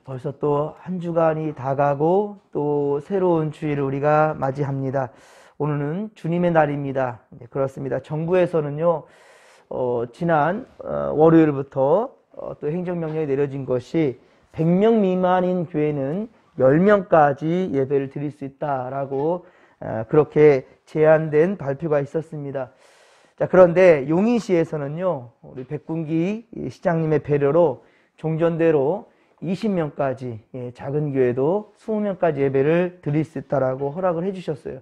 벌써 또 한 주간이 다 가고 또 새로운 주일을 우리가 맞이합니다. 오늘은 주님의 날입니다. 네, 그렇습니다. 정부에서는요, 지난 월요일부터 또 행정명령이 내려진 것이 100명 미만인 교회는 10명까지 예배를 드릴 수 있다라고 그렇게 제한된 발표가 있었습니다. 자, 그런데 용인시에서는요, 우리 백군기 시장님의 배려로 종전대로 20명까지, 작은 교회도 20명까지 예배를 드릴 수 있다라고 허락을 해주셨어요.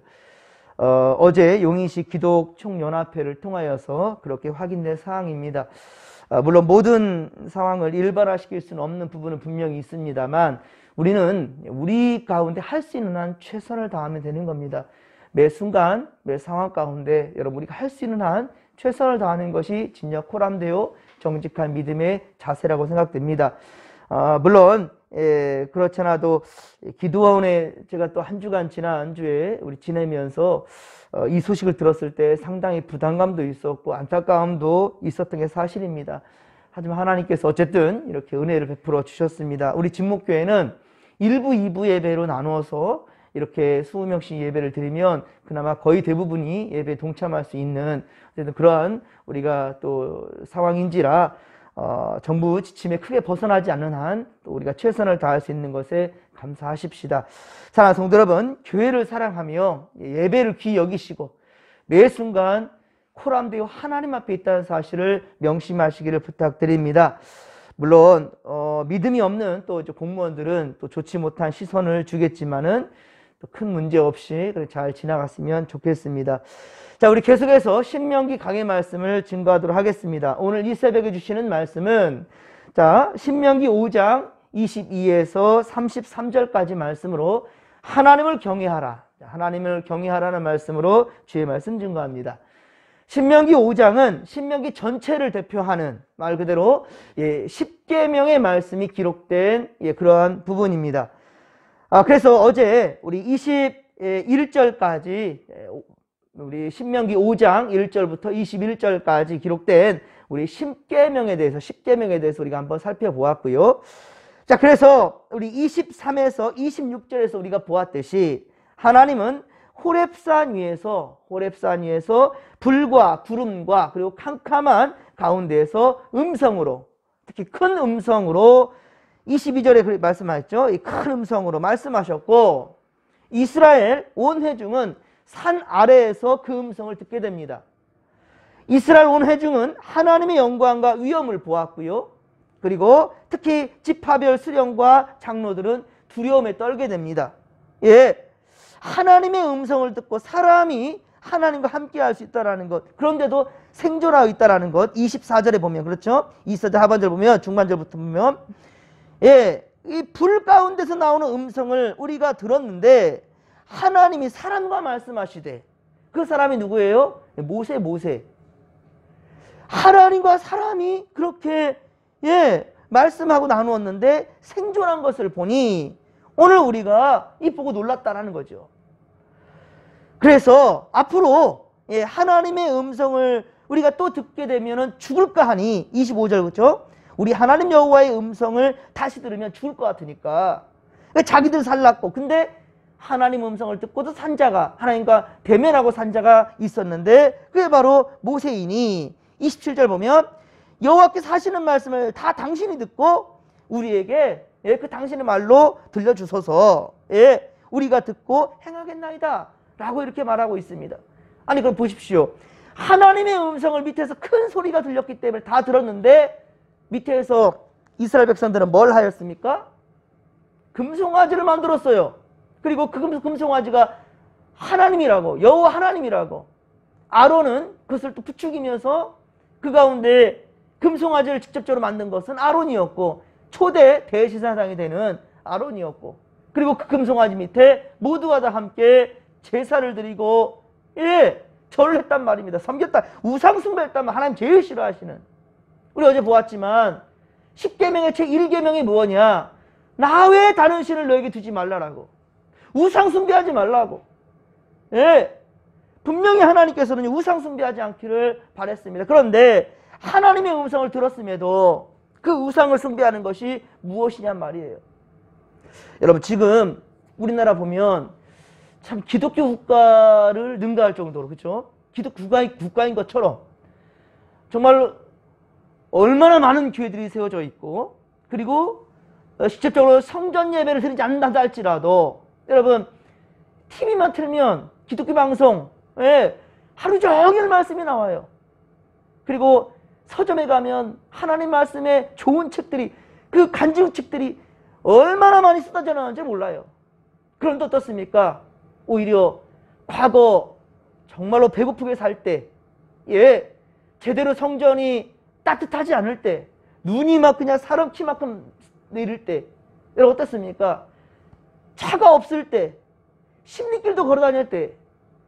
어제 용인시 기독총연합회를 통하여서 그렇게 확인된 사항입니다. 물론 모든 상황을 일반화시킬 수는 없는 부분은 분명히 있습니다만 우리는 우리 가운데 할 수 있는 한 최선을 다하면 되는 겁니다. 매 순간, 매 상황 가운데 여러분 우리가 할 수 있는 한 최선을 다하는 것이 진짜 코람되어 정직한 믿음의 자세라고 생각됩니다. 물론 그렇지 않아도 기도원에 제가 또 한 주간 지난주에 우리 지내면서 이 소식을 들었을 때 상당히 부담감도 있었고 안타까움도 있었던 게 사실입니다. 하지만 하나님께서 어쨌든 이렇게 은혜를 베풀어 주셨습니다. 우리 진목교회는 1부, 2부 예배로 나누어서 이렇게 20명씩 예배를 드리면 그나마 거의 대부분이 예배에 동참할 수 있는 그러한 우리가 또 상황인지라 정부 지침에 크게 벗어나지 않는 한 또 우리가 최선을 다할 수 있는 것에 감사하십시다. 사랑하는 성도 여러분, 교회를 사랑하며 예배를 귀히 여기시고 매 순간 코람되어 하나님 앞에 있다는 사실을 명심하시기를 부탁드립니다. 물론 믿음이 없는 또 공무원들은 또 좋지 못한 시선을 주겠지만은 또 큰 문제 없이 잘 지나갔으면 좋겠습니다. 자, 우리 계속해서 신명기 강의 말씀을 증거하도록 하겠습니다. 오늘 이 새벽에 주시는 말씀은 자, 신명기 5장 22에서 33절까지 말씀으로 하나님을 경외하라. 하나님을 경외하라는 말씀으로 주의 말씀 증거합니다. 신명기 5장은 신명기 전체를 대표하는 말 그대로 10계명의 말씀이 기록된 그러한 부분입니다. 그래서 어제 우리 21절까지 우리 신명기 5장 1절부터 21절까지 기록된 우리 10계명에 대해서 우리가 한번 살펴보았고요. 자, 그래서 우리 23에서 26절에서 우리가 보았듯이 하나님은 호렙산 위에서 불과 구름과 그리고 캄캄한 가운데에서 음성으로, 특히 큰 음성으로 22절에 말씀하셨죠. 이 큰 음성으로 말씀하셨고 이스라엘 온 회중은 산 아래에서 그 음성을 듣게 됩니다. 이스라엘 온 회중은 하나님의 영광과 위엄을 보았고요. 그리고 특히 지파별 수령과 장로들은 두려움에 떨게 됩니다. 하나님의 음성을 듣고 사람이 하나님과 함께 할 수 있다는 것, 그런데도 생존하고 있다는 것, 24절에 보면, 그렇죠? 24절 하반절 보면, 중반절부터 보면, 이 불 가운데서 나오는 음성을 우리가 들었는데, 하나님이 사람과 말씀하시되, 그 사람이 누구예요? 모세. 하나님과 사람이 그렇게, 말씀하고 나누었는데, 생존한 것을 보니, 오늘 우리가 이 보고 놀랐다라는 거죠. 그래서 앞으로 하나님의 음성을 우리가 또 듣게 되면 죽을까 하니 25절 그렇죠? 우리 하나님 여호와의 음성을 다시 들으면 죽을 것 같으니까 자기들 살랐고 근데 하나님 음성을 듣고도 산자가 하나님과 대면하고 산자가 있었는데 그게 바로 모세이니 27절 보면 여호와께서 하시는 말씀을 다 당신이 듣고 우리에게 그 당신의 말로 들려주소서 우리가 듣고 행하겠나이다 라고 이렇게 말하고 있습니다. 아니 그럼 보십시오. 하나님의 음성을 밑에서 큰 소리가 들렸기 때문에 다 들었는데 밑에서 이스라엘 백성들은 뭘 하였습니까? 금송아지를 만들었어요. 그리고 그 금송아지가 하나님이라고 여호와 하나님이라고 아론은 그것을 또 부추기면서 그 가운데 금송아지를 직접적으로 만든 것은 아론이었고 초대 대제사장이 되는 아론이었고 그리고 그 금송아지 밑에 모두가 다 함께 제사를 드리고 절을 했단 말입니다. 섬겼다. 우상숭배했단 말 하나님 제일 싫어하시는. 우리 어제 보았지만 10계명의 제 1계명이 뭐냐? 나 외에 다른 신을 너에게 두지 말라라고. 우상숭배하지 말라고. 분명히 하나님께서는 우상숭배하지 않기를 바랬습니다. 그런데 하나님의 음성을 들었음에도 그 우상을 숭배하는 것이 무엇이냔 말이에요. 여러분 지금 우리나라 보면 참 기독교 국가를 능가할 정도로, 그렇죠? 기독교 국가인 것처럼 정말 얼마나 많은 교회들이 세워져 있고, 그리고 직접적으로 성전 예배를 드리지 않는다 할지라도 여러분 TV만 틀면 기독교 방송에 하루 종일 말씀이 나와요. 그리고 서점에 가면 하나님 말씀에 좋은 책들이, 그 간증책들이 얼마나 많이 쏟아져 나오는지 몰라요. 그런데 어떻습니까? 오히려 과거 정말로 배고프게 살 때, 제대로 성전이 따뜻하지 않을 때, 눈이 막 그냥 사람 키만큼 내릴 때, 여러분 어떻습니까? 차가 없을 때, 십리길도 걸어 다닐 때,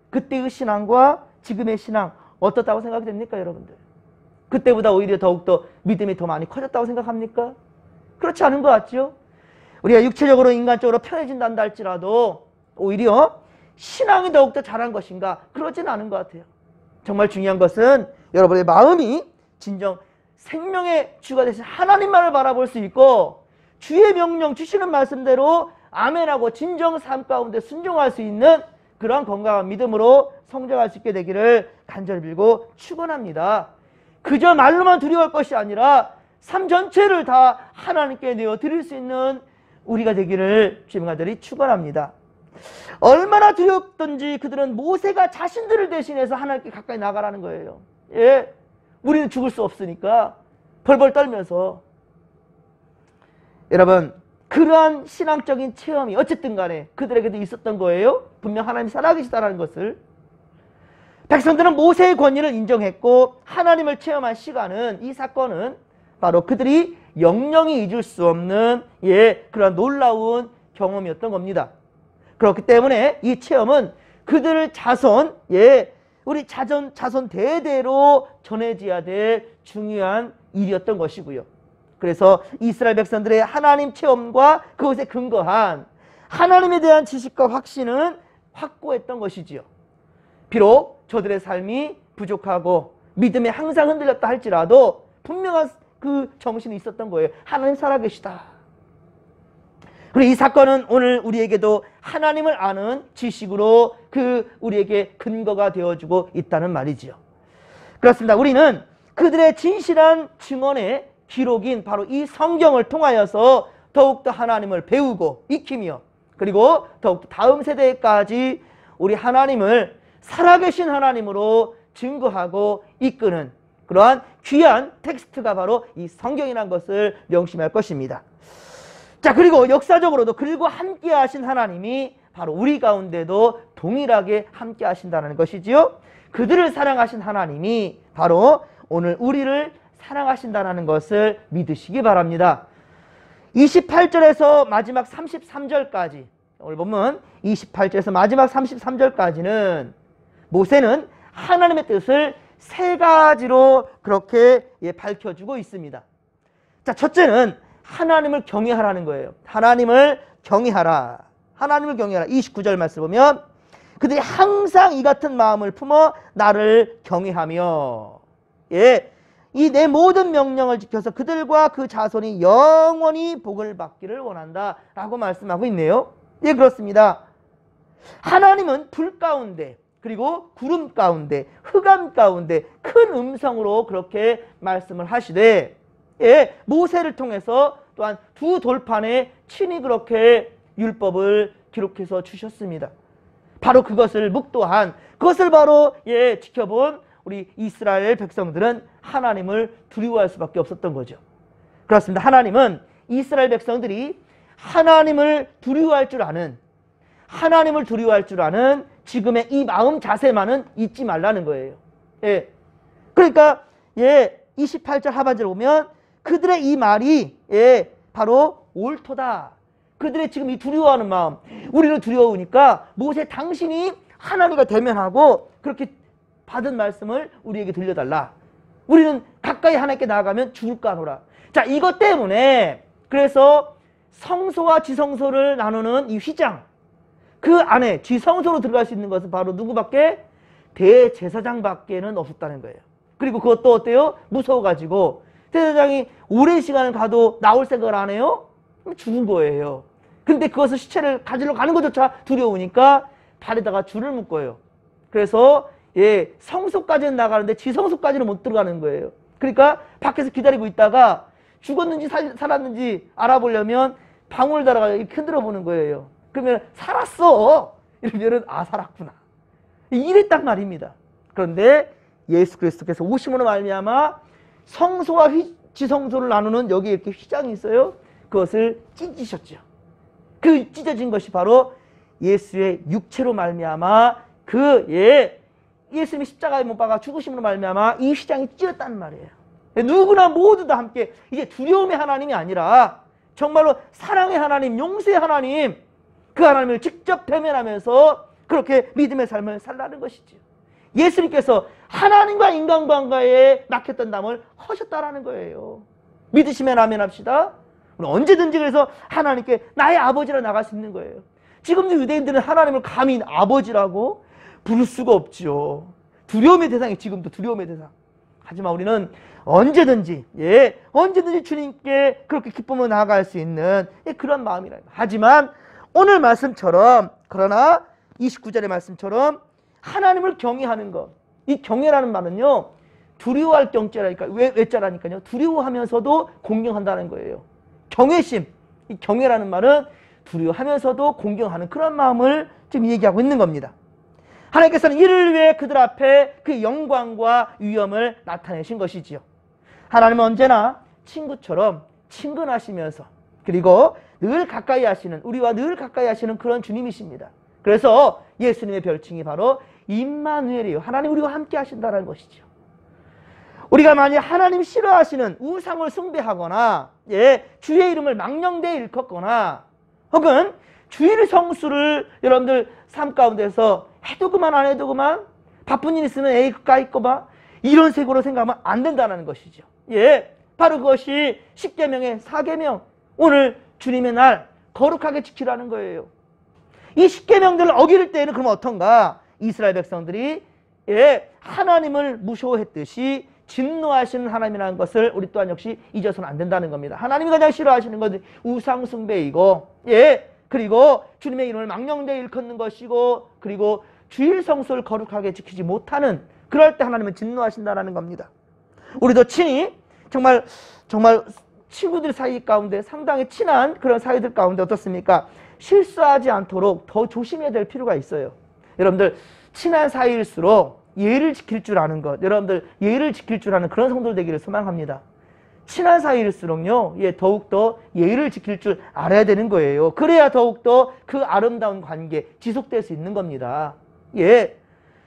그때의 신앙과 지금의 신앙 어떻다고 생각이 됩니까, 여러분들? 그때보다 오히려 더욱더 믿음이 더 많이 커졌다고 생각합니까? 그렇지 않은 것 같죠? 우리가 육체적으로 인간적으로 편해진다 할지라도 오히려 신앙이 더욱더 자란 것인가? 그러진 않은 것 같아요. 정말 중요한 것은 여러분의 마음이 진정 생명의 주가 되신 하나님만을 바라볼 수 있고, 주의 명령 주시는 말씀대로 아멘하고 진정 삶 가운데 순종할 수 있는 그러한 건강한 믿음으로 성장할 수 있게 되기를 간절히 빌고 축원합니다. 그저 말로만 두려워할 것이 아니라 삶 전체를 다 하나님께 내어 드릴 수 있는 우리가 되기를 주님 간절히 축원합니다. 얼마나 두렵던지 그들은 모세가 자신들을 대신해서 하나님께 가까이 나가라는 거예요. 우리는 죽을 수 없으니까 벌벌 떨면서. 여러분, 그러한 신앙적인 체험이 어쨌든 간에 그들에게도 있었던 거예요. 분명 하나님이 살아계시다는 것을. 백성들은 모세의 권위를 인정했고 하나님을 체험한 시간은, 이 사건은 바로 그들이 영영이 잊을 수 없는 그런 놀라운 경험이었던 겁니다. 그렇기 때문에 이 체험은 그들 자손, 우리 자손 대대로 전해져야 될 중요한 일이었던 것이고요. 그래서 이스라엘 백성들의 하나님 체험과 그것에 근거한 하나님에 대한 지식과 확신은 확고했던 것이지요. 비록 저들의 삶이 부족하고 믿음에 항상 흔들렸다 할지라도 분명한 그 정신이 있었던 거예요. 하나님 살아계시다. 그리고 이 사건은 오늘 우리에게도 하나님을 아는 지식으로 우리에게 근거가 되어주고 있다는 말이지요. 그렇습니다. 우리는 그들의 진실한 증언의 기록인 바로 이 성경을 통하여서 더욱더 하나님을 배우고 익히며, 그리고 더욱더 다음 세대까지 우리 하나님을 살아계신 하나님으로 증거하고 이끄는 그러한 귀한 텍스트가 바로 이 성경이라는 것을 명심할 것입니다. 자, 그리고 역사적으로도 그들과 함께 하신 하나님이 바로 우리 가운데도 동일하게 함께 하신다는 것이지요. 그들을 사랑하신 하나님이 바로 오늘 우리를 사랑하신다는 것을 믿으시기 바랍니다. 28절에서 마지막 33절까지, 오늘 보면 28절에서 마지막 33절까지는 모세는 하나님의 뜻을 세 가지로 그렇게 밝혀주고 있습니다. 자, 첫째는 하나님을 경외하라는 거예요. 하나님을 경외하라. 하나님을 경외하라. 29절 말씀 보면 그들이 항상 이 같은 마음을 품어 나를 경외하며, 이 내 모든 명령을 지켜서 그들과 그 자손이 영원히 복을 받기를 원한다 라고 말씀하고 있네요. 그렇습니다. 하나님은 불 가운데, 그리고 구름 가운데, 흑암 가운데 큰 음성으로 그렇게 말씀을 하시되, 모세를 통해서 또한 두 돌판에 친히 그렇게 율법을 기록해서 주셨습니다. 바로 그것을 묵도한, 그것을 바로 지켜본 우리 이스라엘 백성들은 하나님을 두려워할 수밖에 없었던 거죠. 그렇습니다. 하나님은 이스라엘 백성들이 하나님을 두려워할 줄 아는, 하나님을 두려워할 줄 아는 지금의 이 마음 자세만은 잊지 말라는 거예요. 그러니까 28절 하반절 보면 그들의 이 말이 바로 옳도다. 그들의 지금 이 두려워하는 마음, 우리는 두려우니까 모세 당신이 하나님과 대면하고 그렇게 받은 말씀을 우리에게 들려달라. 우리는 가까이 하나님께 나아가면 죽을까 하노라. 자, 이것 때문에 그래서 성소와 지성소를 나누는 이 휘장, 그 안에 지성소로 들어갈 수 있는 것은 바로 누구밖에? 대제사장밖에는 없었다는 거예요. 그리고 그것도 어때요? 무서워가지고 대제사장이 오랜 시간을 가도 나올 생각을 안 해요? 죽은 거예요. 근데 그것을 시체를 가지러 가는 것조차 두려우니까 발에다가 줄을 묶어요. 그래서 성소까지는 나가는데 지성소까지는 못 들어가는 거예요. 그러니까 밖에서 기다리고 있다가 죽었는지 살았는지 알아보려면 방울 달아가 이렇게 흔들어 보는 거예요. 그러면 살았어! 이러면은 살았구나. 이랬단 말입니다. 그런데 예수 그리스도께서 오심으로 말미암아 성소와 지성소를 나누는 여기 이렇게 휘장이 있어요. 그것을 찢으셨죠. 그 찢어진 것이 바로 예수의 육체로 말미암아 예수님이 십자가에 못 박아 죽으심으로 말미암아 이 휘장이 찢었다는 말이에요. 누구나 모두 다 함께 이제 두려움의 하나님이 아니라 정말로 사랑의 하나님, 용서의 하나님, 그 하나님을 직접 대면하면서 그렇게 믿음의 삶을 살라는 것이지요. 예수님께서 하나님과 인간관계에 막혔던 담을 허셨다라는 거예요. 믿으시면 아멘 합시다. 언제든지 그래서 하나님께 나의 아버지라 나갈 수 있는 거예요. 지금도 유대인들은 하나님을 감히 아버지라고 부를 수가 없지요. 두려움의 대상이 지금도 두려움의 대상. 하지만 우리는 언제든지 언제든지 주님께 그렇게 기쁨으로 나아갈 수 있는 그런 마음이라. 하지만 오늘 말씀처럼, 그러나 29절의 말씀처럼 하나님을 경외하는 것, 이 경외라는 말은요 두려워할 경자라니까, 외자라니까요, 두려워하면서도 공경한다는 거예요. 경외심, 이 경외라는 말은 두려워하면서도 공경하는 그런 마음을 지금 얘기하고 있는 겁니다. 하나님께서는 이를 위해 그들 앞에 그 영광과 위엄을 나타내신 것이지요. 하나님은 언제나 친구처럼 친근하시면서 그리고 늘 가까이 하시는, 우리와 늘 가까이 하시는 그런 주님이십니다. 그래서 예수님의 별칭이 바로 임마누엘이에요. 하나님 우리와 함께 하신다는 것이죠. 우리가 만약 하나님 싫어하시는 우상을 숭배하거나 주의 이름을 망령되이 일컫거나 혹은 주일 성수를 여러분들 삶 가운데서 해도 그만 안 해도 그만, 바쁜 일 있으면 에이 그까 있고 봐, 이런 색으로 생각하면 안 된다는 것이죠. 바로 그것이 10계명의 4계명, 오늘 주님의 날 거룩하게 지키라는 거예요. 이 10계명들을 어길 때에는 그럼 어떤가? 이스라엘 백성들이 하나님을 무시했듯이 진노하시는 하나님이라는 것을 우리 또한 역시 잊어서는 안 된다는 겁니다. 하나님이 가장 싫어하시는 것은 우상 숭배이고 그리고 주님의 이름을 망령되이 일컫는 것이고 그리고 주일 성수를 거룩하게 지키지 못하는, 그럴 때 하나님은 진노하신다는 겁니다. 우리도 친히 정말 친구들 사이 가운데 상당히 친한 그런 사이들 가운데 어떻습니까? 실수하지 않도록 더 조심해야 될 필요가 있어요. 여러분들 친한 사이일수록 예를 지킬 줄 아는 것, 여러분들 예를 지킬 줄 아는 그런 성도들 되기를 소망합니다. 친한 사이일수록요, 더욱더 예의를 지킬 줄 알아야 되는 거예요. 그래야 더욱더 그 아름다운 관계 지속될 수 있는 겁니다.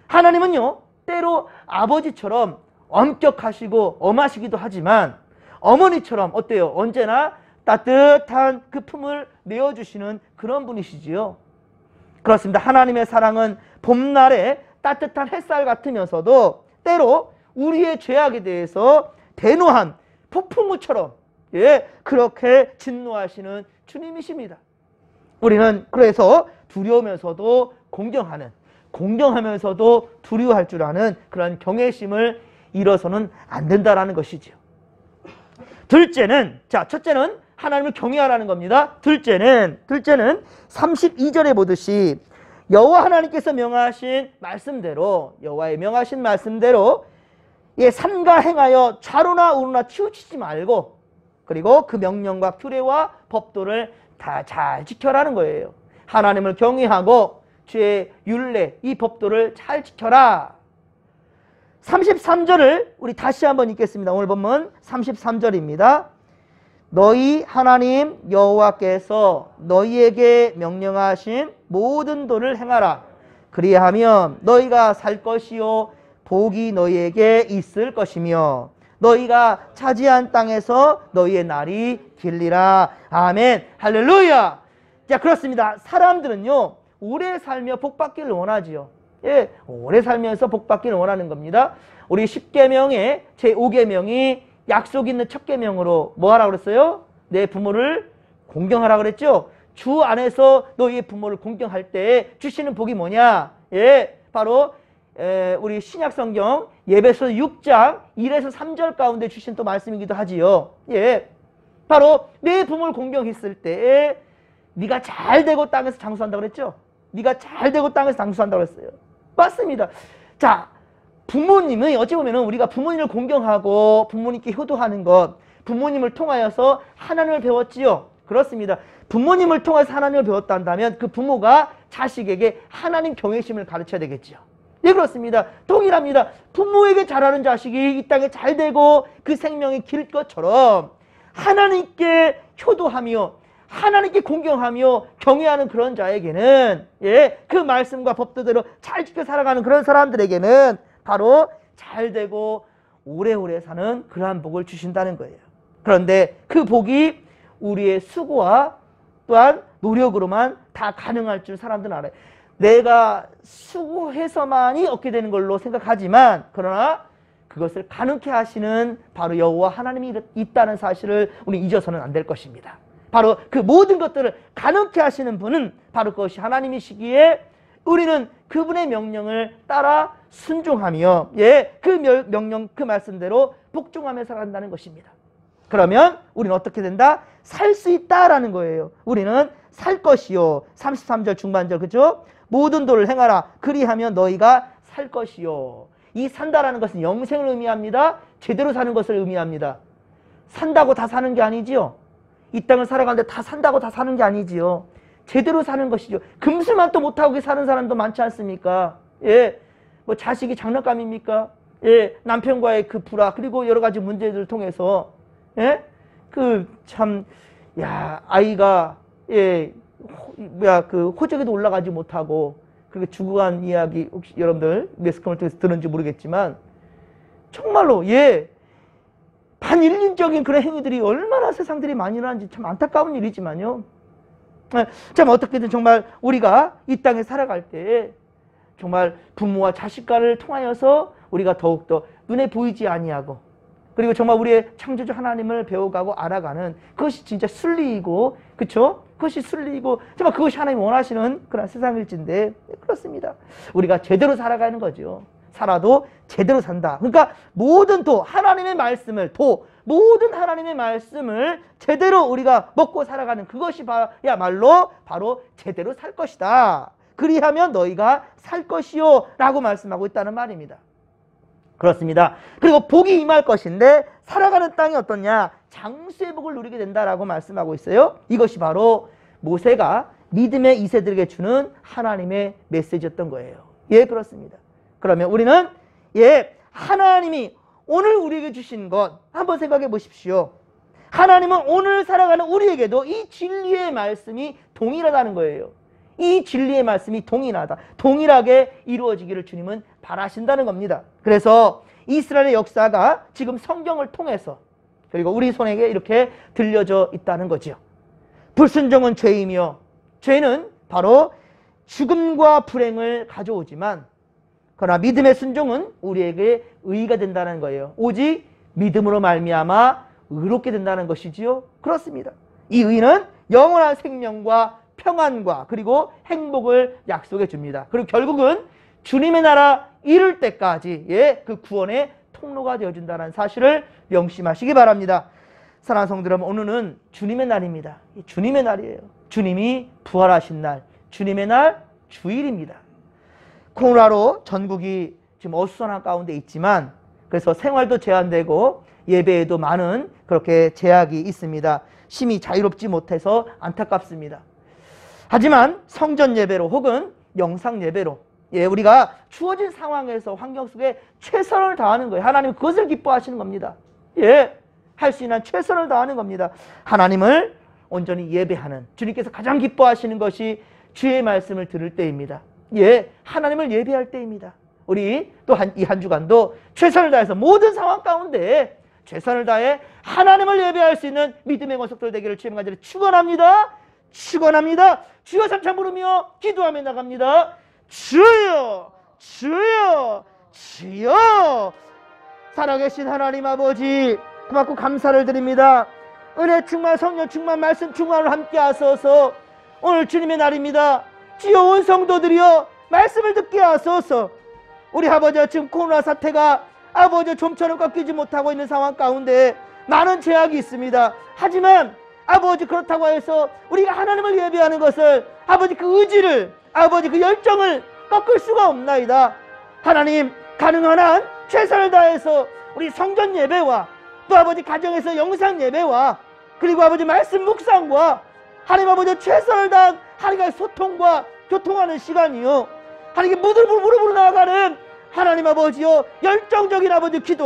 하나님은요, 때로 아버지처럼 엄격하시고 엄하시기도 하지만 어머니처럼 어때요? 언제나 따뜻한 그 품을 내어주시는 그런 분이시지요. 그렇습니다. 하나님의 사랑은 봄날에 따뜻한 햇살 같으면서도 때로 우리의 죄악에 대해서 대노한 폭풍우처럼 그렇게 진노하시는 주님이십니다. 우리는 그래서 두려우면서도 공경하면서도 두려워할 줄 아는 그런 경외심을 잃어서는 안 된다라는 것이지요. 둘째는, 첫째는 하나님을 경외하라는 겁니다. 둘째는 32절에 보듯이 여호와 하나님께서 명하신 말씀대로, 여호와의 명하신 말씀대로 삼가 행하여 좌로나 우로나 치우치지 말고 그리고 그 명령과 규례와 법도를 다 잘 지켜라는 거예요. 하나님을 경외하고 주의 율례, 이 법도를 잘 지켜라. 33절을 우리 다시 한번 읽겠습니다. 오늘 본문 33절입니다. 너희 하나님 여호와께서 너희에게 명령하신 모든 도를 행하라. 그리하면 너희가 살 것이요 복이 너희에게 있을 것이며 너희가 차지한 땅에서 너희의 날이 길리라. 아멘. 할렐루야. 자, 그렇습니다. 사람들은요 오래 살며 복 받기를 원하지요. 오래 살면서 복 받기를 원하는 겁니다. 우리 10계명의 제5계명이 약속 있는 첫 계명으로 뭐 하라고 그랬어요? 내 부모를 공경하라 그랬죠. 주 안에서 너희의 부모를 공경할 때 주시는 복이 뭐냐? 바로 우리 신약성경 예배서 6장 1에서 3절 가운데 주신 또 말씀이기도 하지요. 바로 내 부모를 공경했을 때 네가 잘 되고 땅에서 장수한다고 그랬죠? 네가 잘 되고 땅에서 장수한다고 그랬어요. 맞습니다. 자, 부모님은 어찌 보면 우리가 부모님을 공경하고 부모님께 효도하는 것, 부모님을 통하여서 하나님을 배웠지요. 그렇습니다. 부모님을 통해서 하나님을 배웠다 한다면 그 부모가 자식에게 하나님 경외심을 가르쳐야 되겠죠. 예, 그렇습니다. 동일합니다. 부모에게 잘하는 자식이 이 땅에 잘 되고 그 생명이 길 것처럼 하나님께 효도하며 하나님께 공경하며 경외하는 그런 자에게는, 예, 그 말씀과 법도대로 잘 지켜 살아가는 그런 사람들에게는 바로 잘 되고 오래오래 사는 그러한 복을 주신다는 거예요. 그런데 그 복이 우리의 수고와 또한 노력으로만 다 가능할 줄 사람들은 알아요. 내가 수고해서만이 얻게 되는 걸로 생각하지만, 그러나 그것을 가능케 하시는 바로 여호와 하나님이 있다는 사실을 우리 잊어서는 안 될 것입니다. 바로 그 모든 것들을 가능케 하시는 분은 바로 그것이 하나님이시기에 우리는 그분의 명령을 따라 순종하며, 예, 그 명령, 그 말씀대로 복종하며 살아간다는 것입니다. 그러면 우리는 어떻게 된다? 살 수 있다라는 거예요. 우리는 살 것이요. 33절 중반절, 그죠? 모든 도를 행하라. 그리하면 너희가 살 것이요. 이 산다라는 것은 영생을 의미합니다. 제대로 사는 것을 의미합니다. 산다고 다 사는 게 아니지요. 이 땅을 살아가는데 다 산다고 다 사는 게 아니지요. 제대로 사는 것이죠. 금수만 또 못하고 사는 사람도 많지 않습니까? 예, 뭐 자식이 장난감입니까? 예, 남편과의 그 불화, 그리고 여러 가지 문제들을 통해서, 예, 그 참, 야, 아이가, 예, 그 호적에도 올라가지 못하고 그렇게 죽어간 이야기, 혹시 여러분들 매스컴을 통해서 들은지 모르겠지만 정말로, 예, 반인륜적인 그런 행위들이 얼마나 세상들이 많이 일어나는지 참 안타까운 일이지만요. 참 어떻게든 정말 우리가 이 땅에 살아갈 때 정말 부모와 자식 간을 통하여서 우리가 더욱더 눈에 보이지 아니하고, 그리고 정말 우리의 창조주 하나님을 배워가고 알아가는 그것이 진짜 순리이고, 그렇죠? 그것이 순리이고 정말 그것이 하나님이 원하시는 그런 세상일진데, 그렇습니다. 우리가 제대로 살아가는 거죠. 살아도 제대로 산다. 그러니까 모든 하나님의 말씀을 모든 하나님의 말씀을 제대로 우리가 먹고 살아가는 그것이 야말로 바로 제대로 살 것이다. 그리하면 너희가 살 것이요 라고 말씀하고 있다는 말입니다. 그렇습니다. 그리고 복이 임할 것인데 살아가는 땅이 어떠냐? 장수의 복을 누리게 된다라고 말씀하고 있어요. 이것이 바로 모세가 믿음의 2세들에게 주는 하나님의 메시지였던 거예요. 예, 그렇습니다. 그러면 우리는, 예, 하나님이 오늘 우리에게 주신 것 한번 생각해 보십시오. 하나님은 오늘 살아가는 우리에게도 이 진리의 말씀이 동일하다는 거예요. 이 진리의 말씀이 동일하게 이루어지기를 주님은 바라신다는 겁니다. 그래서 이스라엘의 역사가 지금 성경을 통해서 그리고 우리 손에게 이렇게 들려져 있다는 거지요. 불순종은 죄이며, 죄는 바로 죽음과 불행을 가져오지만, 그러나 믿음의 순종은 우리에게 의가 된다는 거예요. 오직 믿음으로 말미암아 의롭게 된다는 것이지요. 그렇습니다. 이 의는 영원한 생명과 평안과 그리고 행복을 약속해 줍니다. 그리고 결국은 주님의 나라 이룰 때까지, 예, 그 구원의 통로가 되어준다는 사실을 명심하시기 바랍니다. 사랑하는 성도 여러분, 오늘은 주님의 날입니다. 주님의 날이에요. 주님이 부활하신 날, 주님의 날 주일입니다. 코로나로 전국이 지금 어수선한 가운데 있지만, 그래서 생활도 제한되고 예배에도 많은 그렇게 제약이 있습니다. 심히 자유롭지 못해서 안타깝습니다. 하지만 성전 예배로 혹은 영상 예배로, 예, 우리가 주어진 상황에서 환경 속에 최선을 다하는 거예요. 하나님 그것을 기뻐하시는 겁니다. 예, 할 수 있는 최선을 다하는 겁니다. 하나님을 온전히 예배하는, 주님께서 가장 기뻐하시는 것이 주의 말씀을 들을 때입니다. 예, 하나님을 예배할 때입니다. 우리 또 이 한 주간도 최선을 다해서 모든 상황 가운데 최선을 다해 하나님을 예배할 수 있는 믿음의 권속들 되기를 주의 간절히 축원합니다. 축원합니다. 주여 삼차 부르며 기도하며 나갑니다. 주여, 주여, 주여. 살아계신 하나님 아버지, 고맙고 감사를 드립니다. 은혜 충만, 성령 충만, 말씀 충만을 함께 하소서. 오늘 주님의 날입니다. 주여, 온 성도들이여 말씀을 듣게 하소서. 우리 아버지, 지금 코로나 사태가 아버지 좀처럼 꺾이지 못하고 있는 상황 가운데 많은 제약이 있습니다. 하지만 아버지 그렇다고 해서 우리가 하나님을 예배하는 것을 아버지 그 의지를 아버지 그 열정을 꺾을 수가 없나이다. 하나님 가능한 한 최선을 다해서 우리 성전 예배와 또 아버지 가정에서 영상 예배와 그리고 아버지 말씀 묵상과 하나님 아버지 최선을 다한 하나님과의 소통과 교통하는 시간이요 하나님께 무릎으로 나아가는 하나님 아버지요 열정적인 아버지 기도